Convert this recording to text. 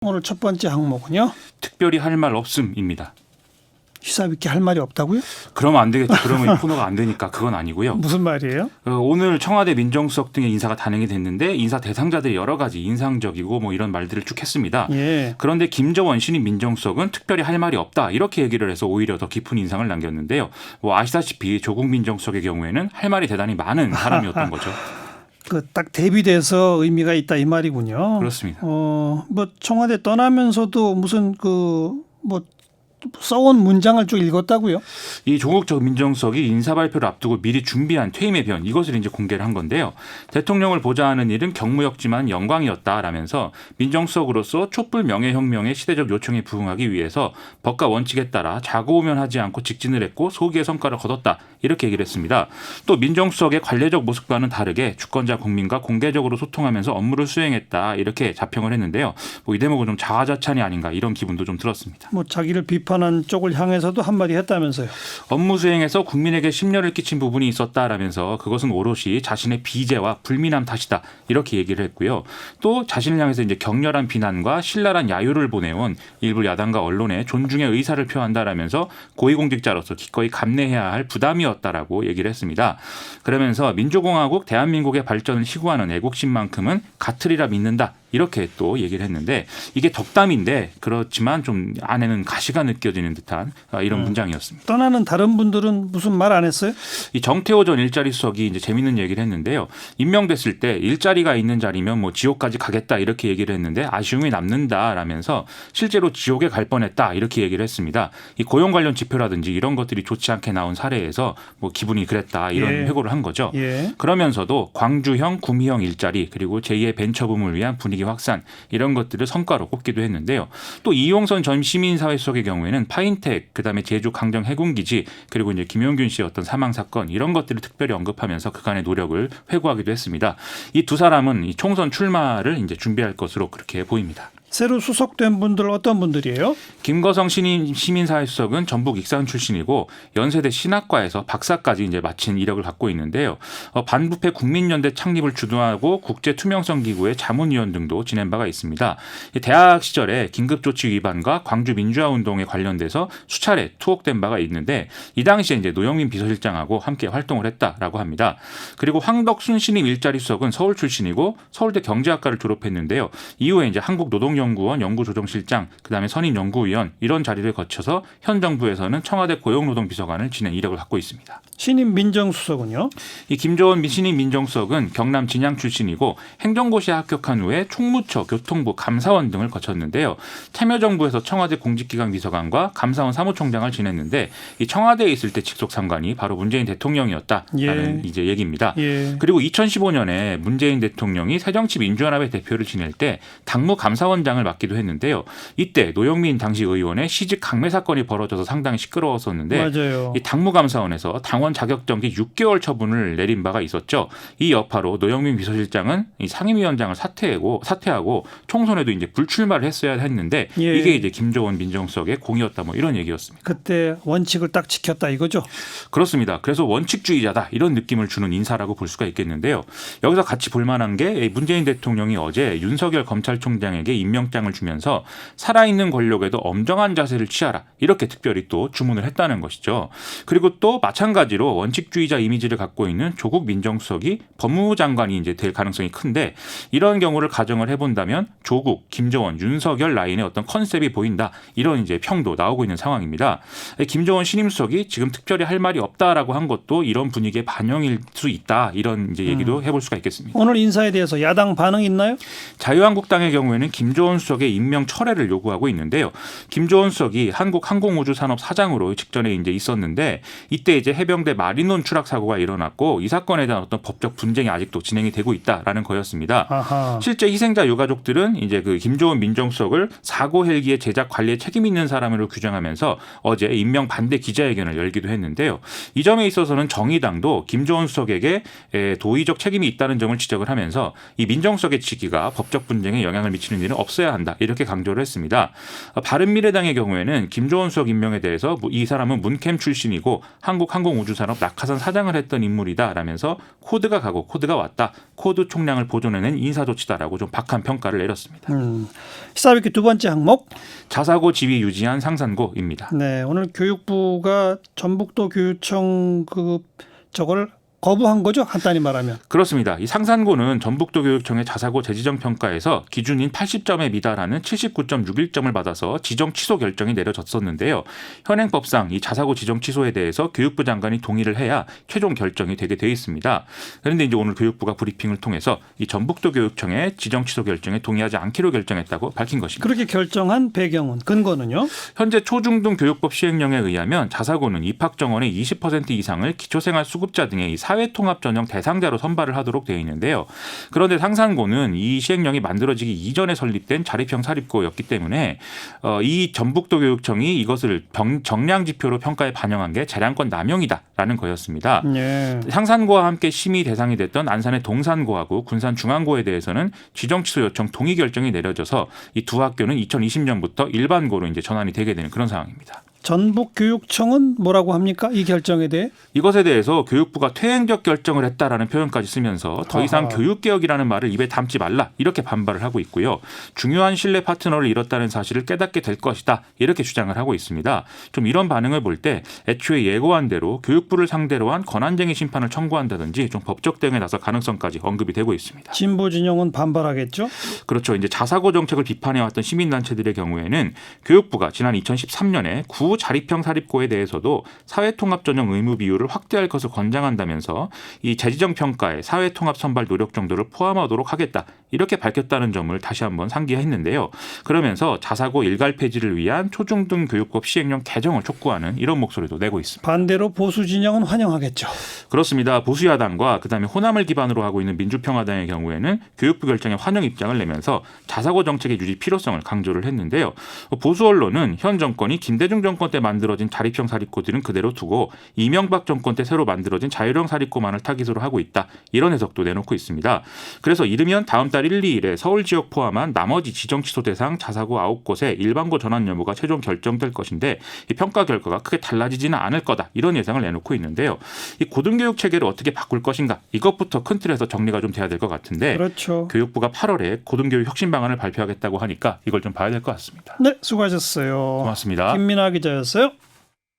오늘 첫 번째 항목은요. 특별히 할 말 없음입니다. 희사롭게 할 말이 없다고요? 그러면 안 되겠죠. 그러면 이 코너가 안 되니까 그건 아니고요. 무슨 말이에요? 오늘 청와대 민정수석 등의 인사가 단행이 됐는데 인사 대상자들이 여러 가지 인상적이고 뭐 이런 말들을 쭉 했습니다. 예. 그런데 김정원 신임 민정수석은 특별히 할 말이 없다 이렇게 얘기를 해서 오히려 더 깊은 인상을 남겼는데요. 뭐 아시다시피 조국 민정수석의 경우에는 할 말이 대단히 많은 사람이었던 거죠. 그 딱 대비돼서 의미가 있다 이 말이군요. 그렇습니다. 뭐 청와대 떠나면서도 무슨 뭐 써온 문장을 쭉 읽었다고요? 이 조국 전 민정수석이 인사 발표를 앞두고 미리 준비한 퇴임의 변 이것을 이제 공개를 한 건데요. 대통령을 보좌하는 일은 경무였지만 영광이었다라면서 민정수석으로서 촛불 명예혁명의 시대적 요청에 부응하기 위해서 법과 원칙에 따라 자고우면하지 않고 직진을 했고 소기의 성과를 거뒀다 이렇게 얘기를 했습니다. 또 민정수석의 관례적 모습과는 다르게 주권자 국민과 공개적으로 소통하면서 업무를 수행했다 이렇게 자평을 했는데요. 뭐 이 대목은 좀 자화자찬이 아닌가 이런 기분도 좀 들었습니다. 뭐 자기를 비판한 쪽을 향해서도 한마디 했다면서요. 업무 수행에서 국민에게 심려를 끼친 부분이 있었다라면서 그것은 오롯이 자신의 비재와 불민함 탓이다 이렇게 얘기를 했고요. 또 자신을 향해서 이제 격렬한 비난과 신랄한 야유를 보내온 일부 야당과 언론의 존중의 의사를 표한다라면서 고위공직자로서 기꺼이 감내해야 할 부담이었다라고 얘기를 했습니다. 그러면서 민주공화국 대한민국의 발전을 희구하는 애국심만큼은 같으리라 믿는다. 이렇게 또 얘기를 했는데 이게 덕담인데 그렇지만 좀 안에는 가시가 느껴지는 듯한 이런 문장이었습니다. 떠나는 다른 분들은 무슨 말 안 했어요? 이 정태호 전 일자리 수석이 이제 재밌는 얘기를 했는데요. 임명됐을 때 일자리가 있는 자리면 뭐 지옥까지 가겠다 이렇게 얘기를 했는데 아쉬움이 남는다라면서 실제로 지옥에 갈 뻔했다 이렇게 얘기를 했습니다. 이 고용 관련 지표라든지 이런 것들이 좋지 않게 나온 사례에서 뭐 기분이 그랬다 이런 회고를 한 거죠. 그러면서도 광주형, 구미형 일자리 그리고 제2의 벤처붐을 위한 분위기 확산 이런 것들을 성과로 꼽기도 했는데요. 또 이용선 전 시민사회수석의 경우에는 파인텍 그다음에 제주 강정 해군기지 그리고 이제 김용균 씨의 어떤 사망 사건 이런 것들을 특별히 언급하면서 그간의 노력을 회고하기도 했습니다. 이 두 사람은 이 총선 출마를 이제 준비할 것으로 그렇게 보입니다. 새로 수석된 분들 어떤 분들이에요? 김거성 시민사회수석은 전북 익산 출신이고 연세대 신학과에서 박사까지 이제 마친 이력을 갖고 있는데요. 반부패 국민연대 창립을 주도하고 국제투명성기구의 자문위원 등도 지낸 바가 있습니다. 대학 시절에 긴급조치 위반과 광주 민주화운동에 관련돼서 수차례 투옥된 바가 있는데 이 당시에 이제 노영민 비서실장하고 함께 활동을 했다라고 합니다. 그리고 황덕순 신임 일자리 수석은 서울 출신이고 서울대 경제학과를 졸업했는데요. 이후에 이제 한국노동연구원 연구조정실장, 그다음에 선임연구위원 이런 자리를 거쳐서 현 정부에서는 청와대 고용노동비서관을 지낸 이력을 갖고 있습니다. 신임 민정수석은요? 이 김조원 신임 민정수석은 경남 진양 출신이고 행정고시에 합격한 후에 총무처, 교통부, 감사원 등을 거쳤는데요. 참여정부에서 청와대 공직기강 비서관과 감사원 사무총장을 지냈는데 이 청와대에 있을 때 직속 상관이 바로 문재인 대통령이었다라는 이제 얘기입니다. 그리고 2015년에 문재인 대통령이 새정치민주연합의 대표를 지낼 때 당무 감사원장을 맡기도 했는데요. 이때 노영민 당시 의원의 시직 강매 사건이 벌어져서 상당히 시끄러웠었는데 맞아요. 이 당무감사원에서 당원 자격정지 6개월 처분을 내린 바가 있었죠. 이 여파로 노영민 비서실장은 이 상임위원장을 사퇴하고 총선에도 이제 불출마를 했어야 했는데 이게 이제 김조원 민정수석의 공이었다 뭐 이런 얘기였습니다. 그때 원칙을 딱 지켰다 이거죠? 그렇습니다. 그래서 원칙주의자다 이런 느낌을 주는 인사라고 볼 수가 있겠는데요. 여기서 같이 볼 만한 게 문재인 대통령이 어제 윤석열 검찰총장에게 임명장을 주면서 살아있는 권력에도 엄정한 자세를 취하라 이렇게 특별히 또 주문을 했다는 것이죠. 그리고 또 마찬가지로 원칙주의자 이미지를 갖고 있는 조국 민정수석이 법무부 장관이 이제 될 가능성이 큰데 이런 경우를 가정을 해본다면 조국, 김정원, 윤석열 라인의 어떤 컨셉이 보인다 이런 이제 평도 나오고 있는 상황입니다. 김정원 신임수석이 지금 특별히 할 말이 없다라고 한 것도 이런 분위기의 반영일 수 있다 이런 이제 얘기도 해볼 수가 있겠습니다. 오늘 인사에 대해서 야당 반응 있나요? 자유한국당의 경우에는 김조원 수석의 임명 철회를 요구하고 있는데요. 김조원 수석이 한국항공우주산업 사장으로 직전에 이제 있었는데 이때 이제 해병대 마린론 추락 사고가 일어났고 이 사건에 대한 어떤 법적 분쟁이 아직도 진행이 되고 있다라는 거였습니다. 아하. 실제 희생자 유가족들은 이제 그 김조원 민정수석을 사고 헬기의 제작 관리에 책임 있는 사람으로 규정하면서 어제 임명 반대 기자회견을 열기도 했는데요. 이 점에 있어서는 정의당도 김조원 수석에게 도의적 책임이 있다는 점을 지적을 하면서 이 민정수석의 직위가 법적 분쟁에 영향을 미치는 일은 없어야 없애야 한다 이렇게 강조를 했습니다. 바른미래당의 경우에는 김조원 수석 임명에 대해서 이 사람은 문캠 출신이고 한국항공우주산업 낙하산 사장을 했던 인물이다라면서 코드가 가고 코드가 왔다. 코드 총량을 보존해낸 인사조치다라고 좀 박한 평가를 내렸습니다. 시사회기 두 번째 항목. 자사고 지위 유지한 상산고입니다. 네, 오늘 교육부가 전북도 교육청 저걸 거부한 거죠, 간단히 말하면. 그렇습니다. 이 상산고는 전북도 교육청의 자사고 재지정 평가에서 기준인 80점에 미달하는 79.61점을 받아서 지정 취소 결정이 내려졌었는데요. 현행법상 이 자사고 지정 취소에 대해서 교육부 장관이 동의를 해야 최종 결정이 되게 돼 있습니다. 그런데 이제 오늘 교육부가 브리핑을 통해서 이 전북도 교육청의 지정 취소 결정에 동의하지 않기로 결정했다고 밝힌 것입니다. 그렇게 결정한 배경은, 근거는요? 현재 초중등 교육법 시행령에 의하면 자사고는 입학 정원의 20% 이상을 기초생활 수급자 등의 이 사회통합 전형 대상자로 선발을 하도록 되어 있는데요. 그런데 상산고는 이 시행령이 만들어지기 이전에 설립된 자립형 사립고였기 때문에 이 전북도 교육청이 이것을 정량 지표로 평가에 반영한 게 재량권 남용이다라는 거였습니다. 예. 상산고와 함께 심의 대상이 됐던 안산의 동산고하고 군산 중앙고에 대해서는 지정 취소 요청 동의 결정이 내려져서 이 두 학교는 2020년부터 일반고로 이제 전환이 되게 되는 그런 상황입니다. 전북교육청은 뭐라고 합니까? 이 결정에 대해? 이것에 대해서 교육부가 퇴행적 결정을 했다라는 표현까지 쓰면서 더 이상 교육개혁이라는 말을 입에 담지 말라 이렇게 반발을 하고 있고요. 중요한 신뢰 파트너를 잃었다는 사실을 깨닫게 될 것이다 이렇게 주장을 하고 있습니다. 좀 이런 반응을 볼 때 애초에 예고한 대로 교육부를 상대로 한 권한쟁의 심판을 청구한다든지 좀 법적 대응에 나설 가능성까지 언급이 되고 있습니다. 진보 진영은 반발하겠죠? 그렇죠. 이제 자사고 정책을 비판해왔던 시민단체들의 경우에는 교육부가 지난 2013년에 구 자립형 사립고에 대해서도 사회통합 전형 의무 비율을 확대할 것을 권장한다면서 이 재지정 평가에 사회통합 선발 노력 정도를 포함하도록 하겠다 이렇게 밝혔다는 점을 다시 한번 상기했는데요. 그러면서 자사고 일괄 폐지를 위한 초중등 교육법 시행령 개정을 촉구하는 이런 목소리도 내고 있습니다. 반대로 보수 진영은 환영하겠죠. 그렇습니다. 보수야당과 그다음에 호남을 기반으로 하고 있는 민주평화당의 경우에는 교육부 결정에 환영 입장을 내면서 자사고 정책의 유지 필요성을 강조를 했는데요. 보수 언론은 현 정권이 김대중 정권 때 만들어진 자립형 사립고들은 그대로 두고 이명박 정권 때 새로 만들어진 자율형 사립고만을 타깃으로 하고 있다. 이런 해석도 내놓고 있습니다. 그래서 이르면 다음 달 1, 2일에 서울 지역 포함한 나머지 지정 취소 대상 자사고 9곳의 일반고 전환 여부가 최종 결정될 것인데 이 평가 결과가 크게 달라지지는 않을 거다. 이런 예상을 내놓고 있는데요. 이 고등교육 체계를 어떻게 바꿀 것인가 이것부터 큰 틀에서 정리가 좀 돼야 될 것 같은데 그렇죠. 교육부가 8월에 고등교육 혁신 방안을 발표하겠다고 하니까 이걸 좀 봐야 될 것 같습니다. 네, 수고하셨어요. 고맙습니다. 김민아 기자였어요.